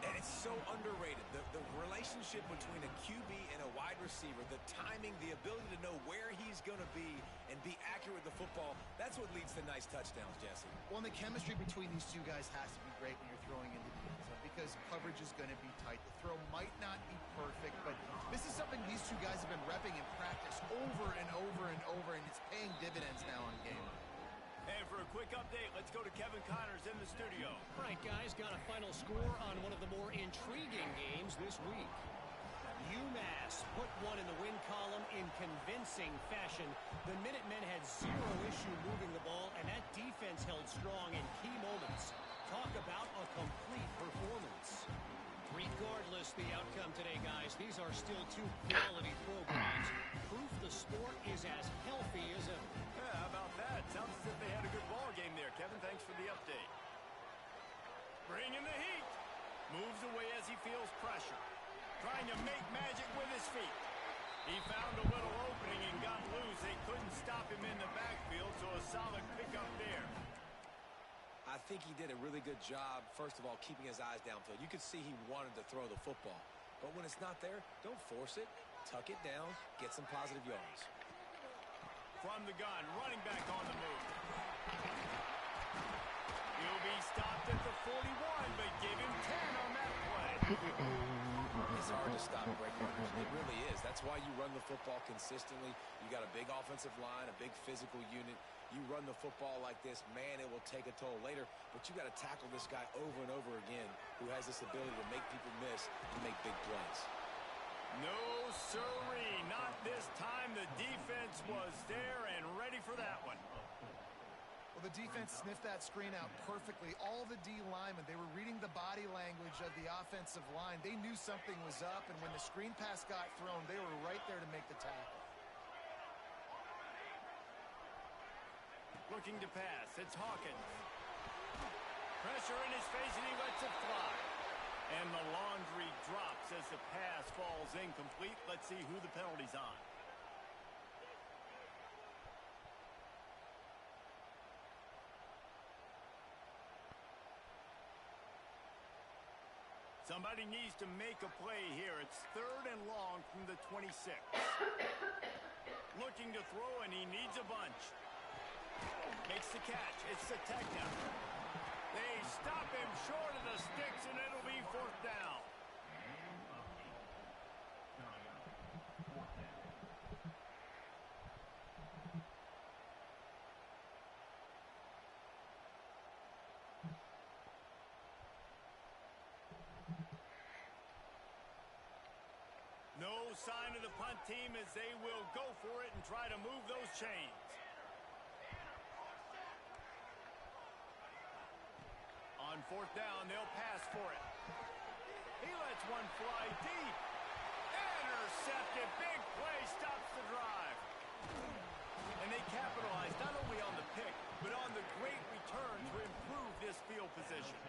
And it's so underrated. The relationship between a QB and a wide receiver, the timing, the ability to know where he's going to be and be accurate with the football, that's what leads to nice touchdowns, Jesse. Well, and the chemistry between these two guys has to be great when you're throwing into the end zone because coverage is going to be tight. The throw might not be perfect, but this is something these two guys have been repping in practice over and over and over, and it's paying dividends now on game. And for a quick update, let's go to Kevin Connors in the studio. All right, guys, got a final score on one of the more intriguing games this week. UMass put one in the win column in convincing fashion. The Minutemen had zero issue moving the ball, and that defense held strong in key moments. Talk about a complete performance. Regardless the outcome today, guys, these are still two quality programs. Proof the sport is as healthy as ever. Yeah, how about that? Sounds as if they had a good ball game there. Kevin, thanks for the update. Bringing the heat. Moves away as he feels pressure. Trying to make magic with his feet. He found a little opening and got loose. They couldn't stop him in the backfield, so a solid pickup there. I think he did a really good job, first of all, keeping his eyes downfield. You could see he wanted to throw the football. But when it's not there, don't force it. Tuck it down. Get some positive yards. From the gun, running back on the move. He'll be stopped at the 41, but give him 10 on that play. It's hard to stop Greg Martin. It really is. That's why you run the football consistently. You got a big offensive line, a big physical unit. You run the football like this, man, it will take a toll later. But you got to tackle this guy over and over again who has this ability to make people miss and make big plays. No, sirree. Not this time. The defense was there and ready for that one. Well, the defense sniffed that screen out perfectly. All the D linemen, they were reading the body language of the offensive line. They knew something was up, and when the screen pass got thrown, they were right there to make the tackle. Looking to pass. It's Hawkins. Pressure in his face, and he lets it fly. And the laundry drops as the pass falls incomplete. Let's see who the penalty's on. Somebody needs to make a play here. It's 3rd and long from the 26. Looking to throw, and he needs a bunch. Makes the catch. It's the Tecna. They stop him short of the sticks, and it'll be 4th down. No sign of the punt team as they will go for it and try to move those chains. On 4th down, they'll pass for it. He lets one fly deep. Intercepted. Big play stops the drive. And they capitalize not only on the pick, but on the great return to improve this field position.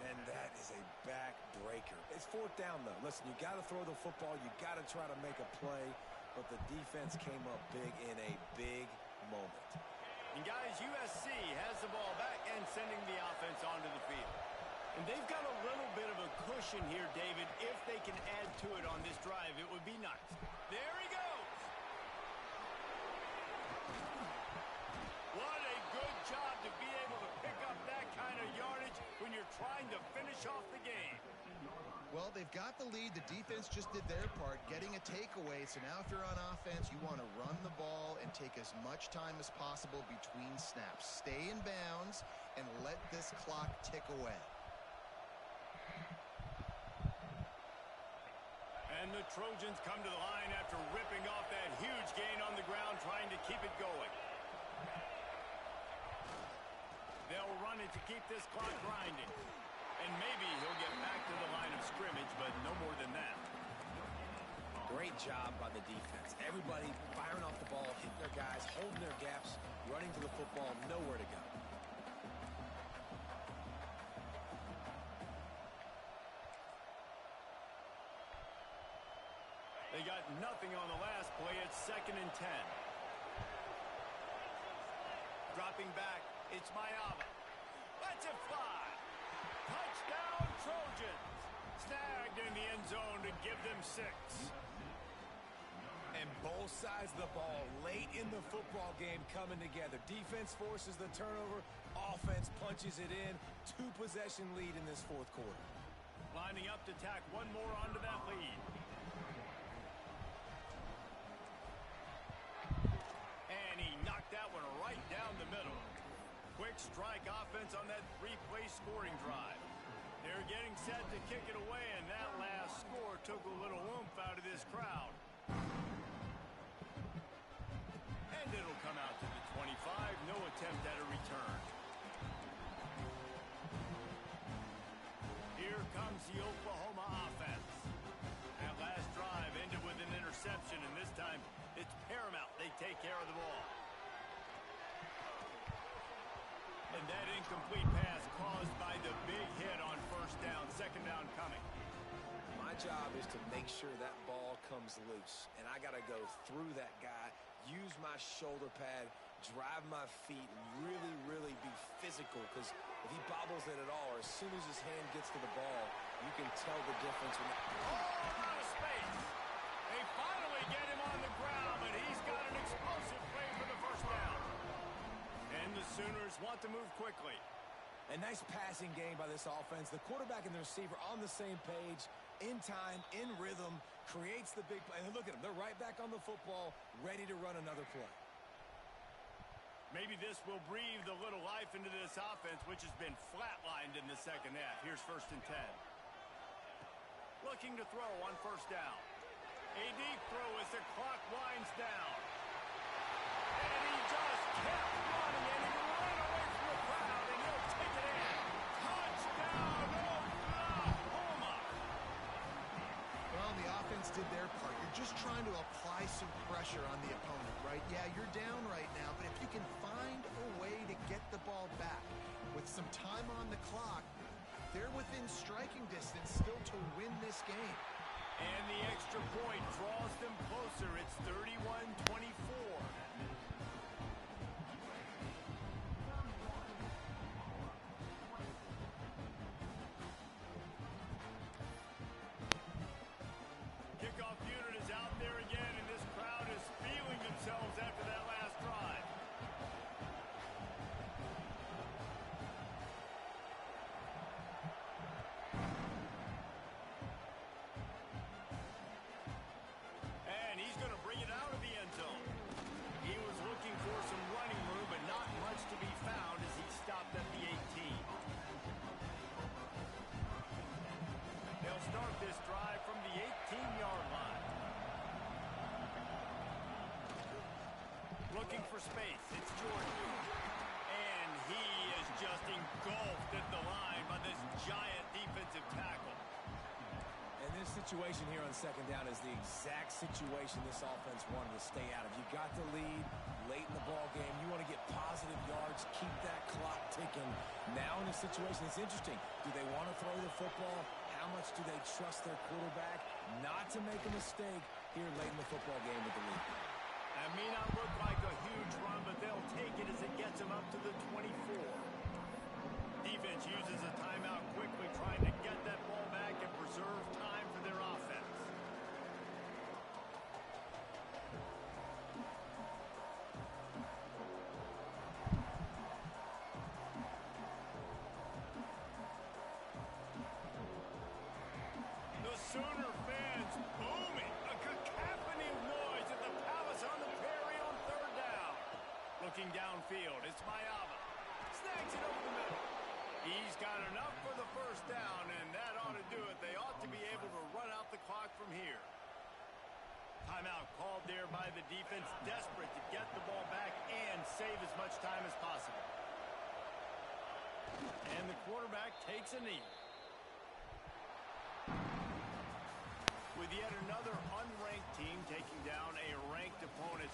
And that is a backbreaker. It's 4th down, though. Listen, you got to throw the football. You got to try to make a play. But the defense came up big in a big moment. And guys, USC has the ball back and sending the offense onto the field. And they've got a little bit of a cushion here, David. If they can add to it on this drive, it would be nice. There he goes. What a good job to be able to pick up that kind of yardage when you're trying to finish off the game. Well, they've got the lead. The defense just did their part, getting a takeaway. So now if you're on offense, you want to run the ball and take as much time as possible between snaps. Stay in bounds and let this clock tick away. And the Trojans come to the line after ripping off that huge gain on the ground, trying to keep it going. They'll run it to keep this clock grinding. And maybe he'll get back to the line of scrimmage, but no more than that. Great job by the defense. Everybody firing off the ball, hitting their guys, holding their gaps, running to the football, nowhere to go. They got nothing on the last play. It's 2nd and 10. Dropping back, it's Mayava. Lets it fly. Touchdown, Trojans. Snagged in the end zone to give them 6. And both sides of the ball late in the football game coming together. Defense forces the turnover. Offense punches it in. 2-possession lead in this fourth quarter. Lining up to tack one more onto that lead. And he knocked that one right down the middle. Quick strike offense on that 3-play scoring drive. They're getting set to kick it away, and that last score took a little oomph out of this crowd. And it'll come out to the 25. No attempt at a return. Here comes the Oklahoma offense. That last drive ended with an interception, and this time it's paramount they take care of the ball. And that incomplete pass caused by the big hit on first down, second down coming. My job is to make sure that ball comes loose, and I got to go through that guy, use my shoulder pad, drive my feet, and really, really be physical, because if he bobbles it at all, or as soon as his hand gets to the ball, you can tell the difference. Out of space. They finally get him on the ground, but he's got an explosive play for the first down. And the Sooners want to move quickly. A nice passing game by this offense. The quarterback and the receiver on the same page, in time, in rhythm, creates the big play. And look at them. They're right back on the football, ready to run another play. Maybe this will breathe a little life into this offense, which has been flatlined in the second half. Here's 1st and 10. Looking to throw on first down. A deep throw as the clock winds down. And he just kept running, and he ran away from the crowd, and he'll take it in. Touchdown, Oklahoma! Well, the offense did their part. You're just trying to apply some pressure on the opponent, right? Yeah, you're down right now, but if you can find a way to get the ball back with some time on the clock, they're within striking distance still to win this game. And the extra point draws them closer. It's 31-24. Kickoff unit is out there again, and this crowd is feeling themselves after that last drive. And he's going to bring it out of the end zone. He was looking for some running room, but not much to be found as he stopped at the 18. They'll start this drive from the 18-yard line. Looking for space. It's Jordan. And he is just engulfed at the line by this giant defensive tackle. And this situation here on second down is the exact situation this offense wanted to stay out of. You got the lead late in the ball game. You want to get positive yards, keep that clock ticking. Now in this situation, it's interesting. Do they want to throw the football? How much do they trust their quarterback not to make a mistake here late in the football game with the lead? That may not look like a huge run, but they'll take it as it gets them up to the 24. Defense uses a timeout quickly, trying to get that ball back and preserve time for their offense. The Sooner fans booming, a cacophony of noise at the Palace on the Prairie on third down. Looking downfield, it's Mayava. Snags it over the middle. He's got enough for the first down, and that ought to do it. They ought to be able to run out the clock from here. Timeout called there by the defense, desperate to get the ball back and save as much time as possible. And the quarterback takes a knee. With yet another unranked team taking down a ranked opponent,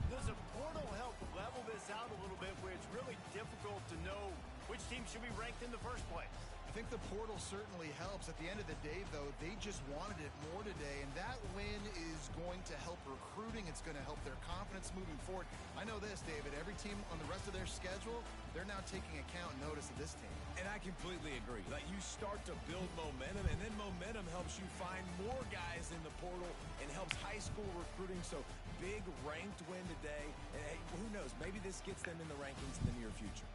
does a portal help level this out a little bit where it's really difficult to know which team should be ranked in the first place? I think the portal certainly helps. At the end of the day, though, they just wanted it more today, and that win is going to help recruiting winning. It's going to help their confidence moving forward. I know this, David. Every team on the rest of their schedule, they're now taking account and notice of this team. And I completely agree. Like, you start to build momentum, and then momentum helps you find more guys in the portal and helps high school recruiting. So big ranked win today. And hey, who knows? Maybe this gets them in the rankings in the near future.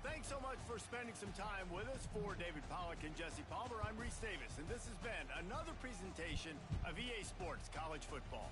Thanks so much for spending some time with us. For David Pollack and Jesse Palmer, I'm Reese Davis, and this has been another presentation of EA Sports College Football.